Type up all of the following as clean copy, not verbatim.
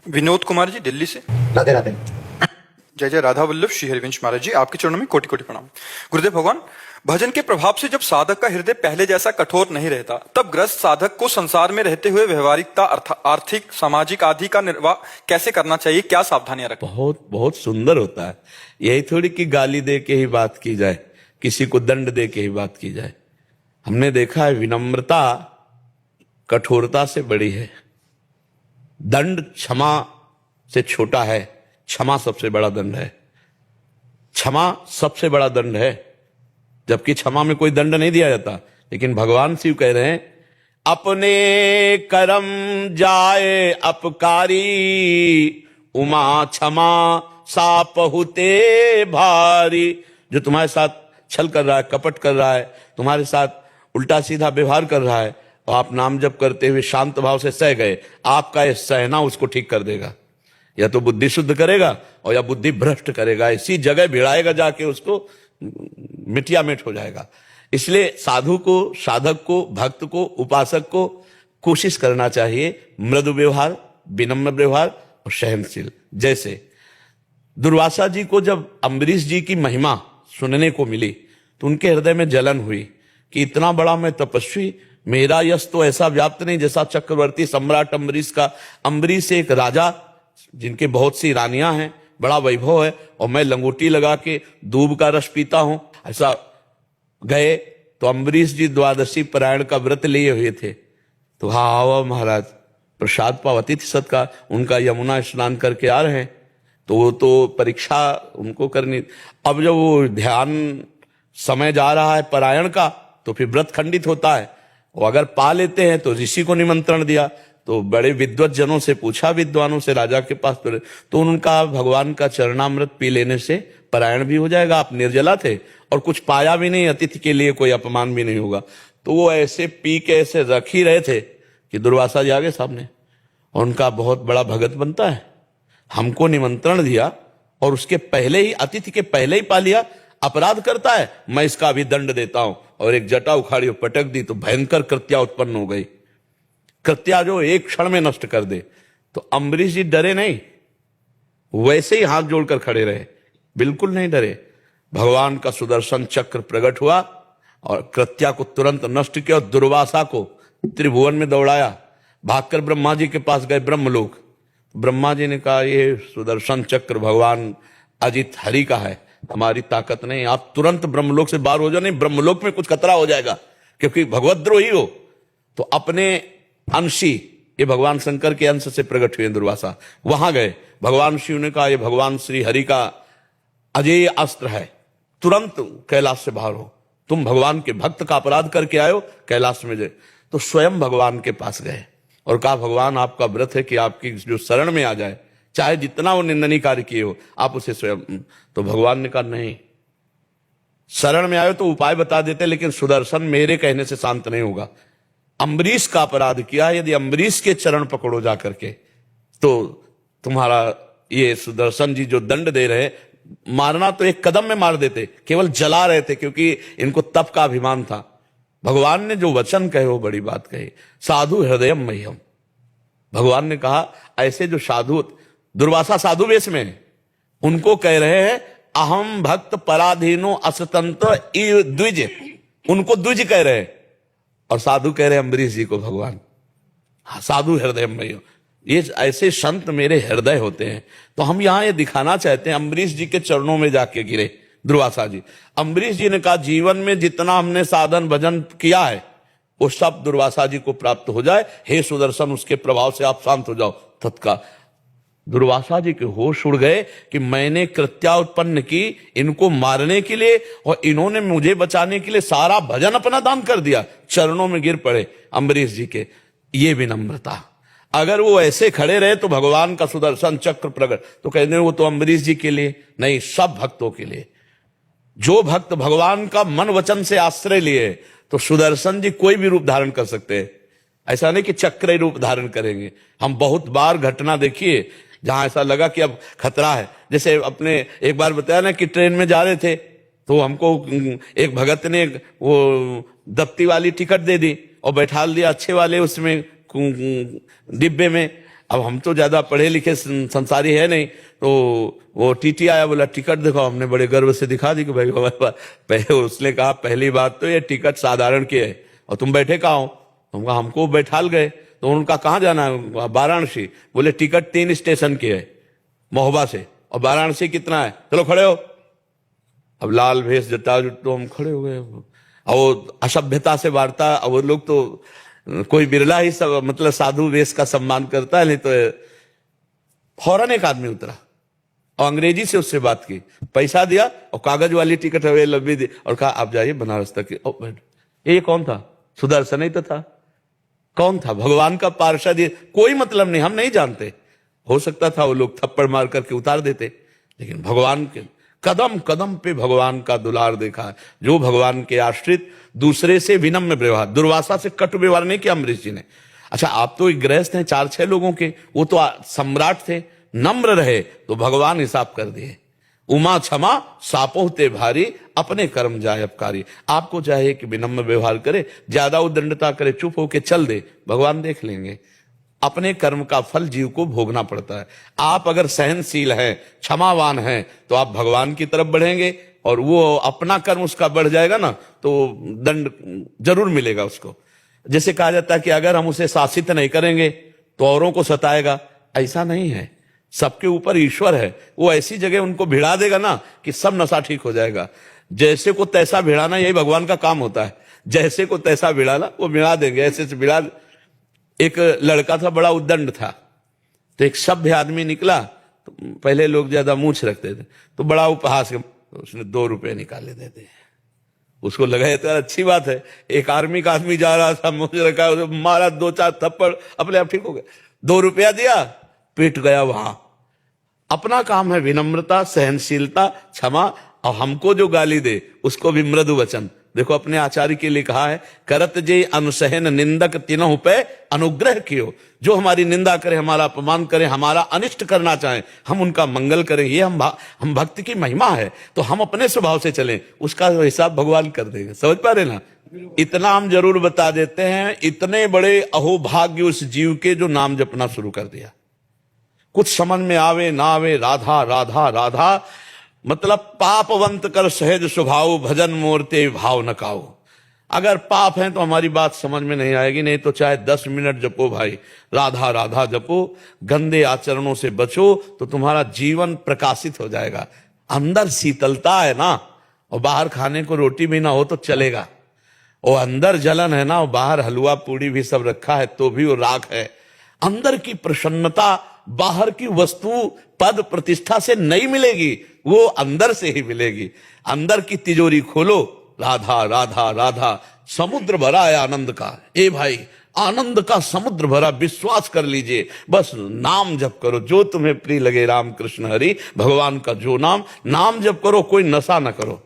विनोद कुमार जी दिल्ली से। राधे राधे। जय जय राधा वल्लभ श्री हरिवंश महाराज जी, आपके चरणों में कोटि कोटि प्रणाम। गुरुदेव भगवान, भजन के प्रभाव से जब साधक का हृदय पहले जैसा कठोर नहीं रहता, तब ग्रस्त साधक को संसार में रहते हुए व्यवहारिकता, आर्थिक, सामाजिक आदि का निर्वाह कैसे करना चाहिए, क्या सावधानियां रखें? बहुत बहुत सुंदर होता है। यही थोड़ी कि गाली दे के ही बात की जाए, किसी को दंड दे के ही बात की जाए। हमने देखा है विनम्रता कठोरता से बड़ी है। दंड क्षमा से छोटा है, क्षमा सबसे बड़ा दंड है। क्षमा सबसे बड़ा दंड है, जबकि क्षमा में कोई दंड नहीं दिया जाता। लेकिन भगवान शिव कह रहे हैं, अपने कर्म जाए अपकारी, उमा क्षमा सा पहुते भारी। जो तुम्हारे साथ छल कर रहा है, कपट कर रहा है, तुम्हारे साथ उल्टा सीधा व्यवहार कर रहा है, और आप नाम जप करते हुए शांत भाव से सह गए, आपका यह सहना उसको ठीक कर देगा। या तो बुद्धि शुद्ध करेगा और या बुद्धि भ्रष्ट करेगा, इसी जगह भिड़ाएगा जाके, उसको मिटिया मिट हो जाएगा। इसलिए साधु को, साधक को, भक्त को, उपासक को कोशिश करना चाहिए मृदु व्यवहार, विनम्र व्यवहार और सहनशील। जैसे दुर्वासा जी को जब अम्बरीश जी की महिमा सुनने को मिली तो उनके हृदय में जलन हुई कि इतना बड़ा मैं तपस्वी, मेरा यश तो ऐसा व्याप्त नहीं जैसा चक्रवर्ती सम्राट अम्बरीश का। अम्बरीश एक राजा जिनके बहुत सी रानियां हैं, बड़ा वैभव है, और मैं लंगोटी लगा के दूब का रस पीता हूं। ऐसा गए तो अम्बरीश जी द्वादशी पारायण का व्रत लिए हुए थे, तो हाँ आओ महाराज प्रसाद पाओ, अतिथि सत्कार। उनका यमुना स्नान करके आ रहे हैं, तो वो तो परीक्षा उनको करनी। अब जब वो ध्यान समय जा रहा है पारायण का, तो फिर व्रत खंडित होता है। और अगर पा लेते हैं तो ऋषि को निमंत्रण दिया, तो बड़े विद्वत जनों से पूछा, विद्वानों से, राजा के पास तो उनका भगवान का चरणामृत पी लेने से पारायण भी हो जाएगा। आप निर्जला थे और कुछ पाया भी नहीं, अतिथि के लिए कोई अपमान भी नहीं होगा। तो वो ऐसे पी के ऐसे रख ही रहे थे कि दुर्वासा जी आ गए सामने, और उनका बहुत बड़ा भगत बनता है, हमको निमंत्रण दिया और उसके पहले ही, अतिथि के पहले ही पा लिया, अपराध करता है, मैं इसका अभी दंड देता हूं। और एक जटा उखाड़ी और पटक दी, तो भयंकर कृत्या उत्पन्न हो गई, कृत्या जो एक क्षण में नष्ट कर दे। तो अम्बरीश जी डरे नहीं, वैसे ही हाथ जोड़कर खड़े रहे, बिल्कुल नहीं डरे। भगवान का सुदर्शन चक्र प्रकट हुआ और कृत्या को तुरंत नष्ट किया, और दुर्वासा को त्रिभुवन में दौड़ाया। भागकर ब्रह्मा जी के पास गए, ब्रह्मलोक। ब्रह्मा जी ने कहा, ये सुदर्शन चक्र भगवान अजित हरि का है, हमारी ताकत नहीं, आप तुरंत ब्रह्मलोक से बाहर हो जाओ, नहीं ब्रह्मलोक में कुछ खतरा हो जाएगा, क्योंकि भगवद्रोही हो। तो अपने अंशी, ये भगवान शंकर के अंश से प्रकट हुए दुर्वासा, वहां गए। भगवान शिव ने कहा, ये भगवान श्री हरि का अजेय अस्त्र है, तुरंत कैलाश से बाहर हो, तुम भगवान के भक्त का अपराध करके आयो, कैलाश में जाए। तो स्वयं भगवान के पास गए और कहा, भगवान आपका व्रत है कि आपकी जो शरण में आ जाए, चाहे जितना वो निंदनीय कार्य किए हो, आप उसे स्वयं। तो भगवान ने कहा, नहीं, शरण में आयो तो उपाय बता देते, लेकिन सुदर्शन मेरे कहने से शांत नहीं होगा। अम्बरीश का अपराध किया, यदि अम्बरीश के चरण पकड़ो जा करके, तो तुम्हारा ये सुदर्शन जी जो दंड दे रहे, मारना तो एक कदम में मार देते, केवल जला रहे थे, क्योंकि इनको तप का अभिमान था। भगवान ने जो वचन कहे वो बड़ी बात कही, साधु हृदयम मह्यम। भगवान ने कहा, ऐसे जो साधु, दुर्वासा साधु वेश में, उनको कह रहे हैं, अहम भक्त पराधीनो असतंत्र द्विज, उनको द्विज कह रहे हैं। और साधु कह रहे हैं अम्बरीश जी को भगवान। साधु हृदय में, ये ऐसे संत मेरे हृदय होते हैं। तो हम यहां ये दिखाना चाहते हैं, अम्बरीश जी के चरणों में जाके गिरे दुर्वासा जी। अम्बरीश जी ने कहा, जीवन में जितना हमने साधन भजन किया है वो सब दुर्वासा जी को प्राप्त हो जाए, हे सुदर्शन उसके प्रभाव से आप शांत हो जाओ तत्काल। दुर्वासा जी के होश उड़ गए कि मैंने कृत्या उत्पन्न की इनको मारने के लिए, और इन्होंने मुझे बचाने के लिए सारा भजन अपना दान कर दिया। चरणों में गिर पड़े अम्बरीश जी के। ये विनम्रता, अगर वो ऐसे खड़े रहे तो भगवान का सुदर्शन चक्र प्रकट, तो कहते हैं वो तो अम्बरीश जी के लिए नहीं, सब भक्तों के लिए। जो भक्त भगवान का मन वचन से आश्रय लिए, तो सुदर्शन जी कोई भी रूप धारण कर सकते हैं। ऐसा नहीं कि चक्र रूप धारण करेंगे। हम बहुत बार घटना देखिए जहां ऐसा लगा कि अब खतरा है। जैसे अपने एक बार बताया ना कि ट्रेन में जा रहे थे, तो हमको एक भगत ने वो दफ्ती वाली टिकट दे दी और बैठा दिया अच्छे वाले उसमें डिब्बे में। अब हम तो ज्यादा पढ़े लिखे संसारी है नहीं, तो वो टीटी आया, बोला टिकट दिखाओ। हमने बड़े गर्व से दिखा दी कि भाई हमारे पास पहले। उसने कहा पहली बात तो ये टिकट साधारण की है, और तुम बैठे कहाँ हो? हम कहा हमको बैठाल गए। तो उनका कहाँ जाना है? वाराणसी। बोले टिकट 3 स्टेशन की है, महोबा से, और वाराणसी कितना है? चलो खड़े हो। अब लाल भेष जटा जुटो हम खड़े हो गए। और वो असभ्यता से वार्ता, और वो लोग तो कोई बिरला ही सब मतलब साधु वेश का सम्मान करता है, नहीं तो फौरन एक आदमी उतरा और अंग्रेजी से उससे बात की, पैसा दिया और कागज वाली टिकट लंबी दी और कहा आप जाइए बनारस तक। ये कौन था? सुदर्शन ही तो था। कौन था? भगवान का पार्षद। कोई मतलब नहीं, हम नहीं जानते। हो सकता था वो लोग थप्पड़ मार करके उतार देते, लेकिन भगवान के कदम कदम पे भगवान का दुलार देखा है। जो भगवान के आश्रित, दूसरे से विनम्र व्यवहार, दुर्वासा से कटु व्यवहार नहीं किया अम्बरीश जी ने। अच्छा, आप तो एक गृहस्थ हैं 4-6 लोगों के, वो तो सम्राट थे, नम्र रहे तो भगवान हिसाब कर दिए। उमा क्षमा सापों ते भारी, अपने कर्म जाय अपकारी। आपको चाहिए कि विनम्र व्यवहार करे, ज्यादा उद्दंडता करे, चुप होके चल दे, भगवान देख लेंगे। अपने कर्म का फल जीव को भोगना पड़ता है। आप अगर सहनशील हैं, क्षमावान हैं, तो आप भगवान की तरफ बढ़ेंगे, और वो अपना कर्म उसका बढ़ जाएगा ना, तो दंड जरूर मिलेगा उसको। जैसे कहा जाता है कि अगर हम उसे शासित नहीं करेंगे तो औरों को सताएगा। ऐसा नहीं है, सबके ऊपर ईश्वर है, वो ऐसी जगह उनको भिड़ा देगा ना कि सब नशा ठीक हो जाएगा। जैसे को तैसा भिड़ाना, यही भगवान का काम होता है। जैसे को तैसा भिड़ाना, वो भिड़ा देंगे, ऐसे से भिड़ा। एक लड़का था, बड़ा उद्दंड था, तो एक सभ्य आदमी निकला। तो पहले लोग ज्यादा मूंछ रखते थे, तो बड़ा उपहास, तो उसने 2 रुपए निकाले दे दिए। उसको लगा तो अच्छी बात है, एक आर्मी का आदमी जा रहा था, मूंछ रखा, मारा 2-4 थप्पड़, अपने आप ठीक हो गया। 2 रुपया दिया, पीट गया वहां। अपना काम है विनम्रता, सहनशीलता, क्षमा, और हमको जो गाली दे उसको भी मृदु वचन। देखो अपने आचार्य के लिए कहा है, करत जे अनुसहन निंदक तिनहु पे अनुग्रह कियो। जो हमारी निंदा करे, हमारा अपमान करे, हमारा अनिष्ट करना चाहे, हम उनका मंगल करें, ये हम भक्ति की महिमा है। तो हम अपने स्वभाव से चलें, उसका हिसाब भगवान कर देंगे। समझ पा रहे ना? इतना हम जरूर बता देते हैं, इतने बड़े अहोभाग्य उस जीव के जो नाम जपना शुरू कर दिया। कुछ समझ में आवे ना आवे, राधा राधा राधा मतलब पापवंत कर सहज स्वभाव, भजन मूर्ते भाव न काओ। अगर पाप है तो हमारी बात समझ में नहीं आएगी, नहीं तो चाहे 10 मिनट जपो भाई, राधा राधा जपो, गंदे आचरणों से बचो, तो तुम्हारा जीवन प्रकाशित हो जाएगा। अंदर शीतलता है ना, और बाहर खाने को रोटी भी ना हो तो चलेगा। और अंदर जलन है ना, और बाहर हलवा पूड़ी भी सब रखा है तो भी वो राख है। अंदर की प्रसन्नता बाहर की वस्तु पद प्रतिष्ठा से नहीं मिलेगी, वो अंदर से ही मिलेगी। अंदर की तिजोरी खोलो, राधा राधा राधा, समुद्र भरा है आनंद का। ए भाई, आनंद का समुद्र भरा, विश्वास कर लीजिए, बस नाम जप करो, जो तुम्हें प्रिय लगे, राम कृष्ण हरि, भगवान का जो नाम जप करो, कोई नशा ना करो,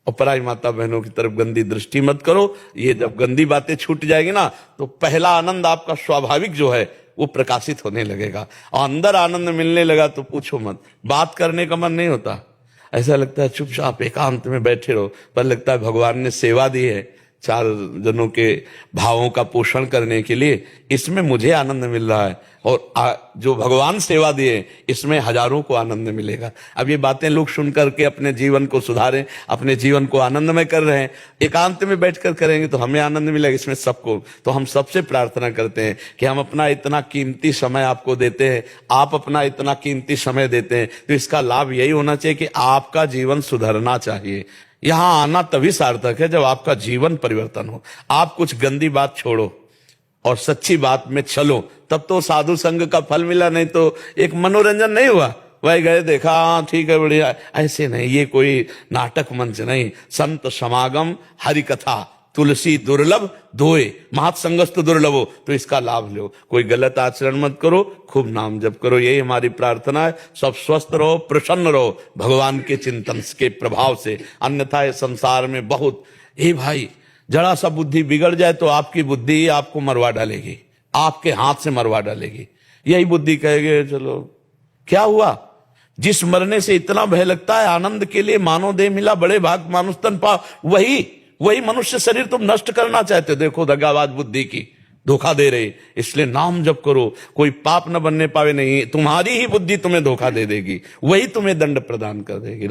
और पराई माता बहनों की तरफ गंदी दृष्टि मत करो। ये जब गंदी बातें छूट जाएगी ना, तो पहला आनंद आपका स्वाभाविक जो है वो प्रकाशित होने लगेगा, और अंदर आनंद मिलने लगा तो पूछो मत। बात करने का मन नहीं होता, ऐसा लगता है चुपचाप एकांत में बैठे रहो, पर लगता है भगवान ने सेवा दी है 4 जनों के भावों का पोषण करने के लिए, इसमें मुझे आनंद मिल रहा है, और जो भगवान सेवा दिए इसमें हजारों को आनंद मिलेगा। अब ये बातें लोग सुन करके अपने जीवन को सुधारें, अपने जीवन को आनंदमय कर रहे हैं। एकांत में बैठकर करेंगे तो हमें आनंद मिलेगा, इसमें सबको। तो हम सबसे प्रार्थना करते हैं कि हम अपना इतना कीमती समय आपको देते हैं, आप अपना इतना कीमती समय देते हैं, तो इसका लाभ यही होना चाहिए कि आपका जीवन सुधरना चाहिए। यहां आना तभी सार्थक है जब आपका जीवन परिवर्तन हो। आप कुछ गंदी बात छोड़ो और सच्ची बात में चलो, तब तो साधु संग का फल मिला, नहीं तो एक मनोरंजन नहीं हुआ। वही गए, देखा, हाँ ठीक है बढ़िया, ऐसे नहीं। ये कोई नाटक मंच नहीं। संत समागम, हरि कथा, तुलसी दुर्लभ धोए, महत्संगस्तु दुर्लभो, तो इसका लाभ लो। कोई गलत आचरण मत करो, खूब नाम जप करो, यही हमारी प्रार्थना है। सब स्वस्थ रहो, प्रसन्न रहो भगवान के चिंतन के प्रभाव से, अन्यथा ये संसार में बहुत, हे भाई, जरा सा बुद्धि बिगड़ जाए तो आपकी बुद्धि आपको मरवा डालेगी, आपके हाथ से मरवा डालेगी। यही बुद्धि कहेगे चलो क्या हुआ। जिस मरने से इतना भय लगता है, आनंद के लिए मानव देह मिला, बड़े भाग मानुष तन पा, वही मनुष्य शरीर तुम नष्ट करना चाहते हो। देखो दगाबाज बुद्धि की, धोखा दे रहे, इसलिए नाम जप करो, कोई पाप न बनने पावे। नहीं, तुम्हारी ही बुद्धि तुम्हें धोखा दे देगी, वही तुम्हें दंड प्रदान कर देगी।